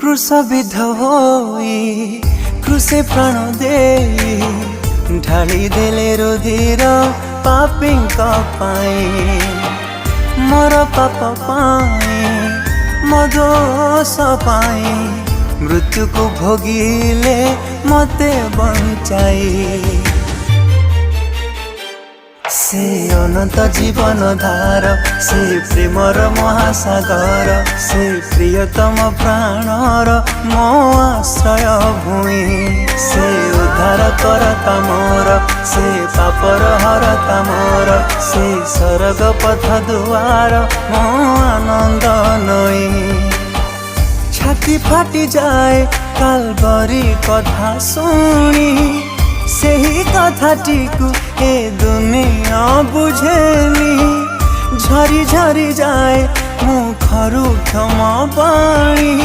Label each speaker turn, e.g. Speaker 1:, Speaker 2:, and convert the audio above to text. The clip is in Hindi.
Speaker 1: क्रुशबिद्ध होई क्रुशे प्राण दे ढाली देले रुधिर पापीଙ୍କ ପାଇଁ मोर पाप पाई मो दोष पाई मृत्यु को भोगिले मते बंचाई से अनंत जीवन धार से प्रेमर महासागर से प्रियतम प्राणर मो आश्रय भूमि से उद्धार करता मोर से पापर हरता मोर से स्वर्ग पथ दुआर मो आनंद नई छाती फाटी जाए कालबरी कथा शुणी सेही कथाटिकु ए दुनिया बुझेनी झरी झरी जाए मुखरु क्षमा पाणी।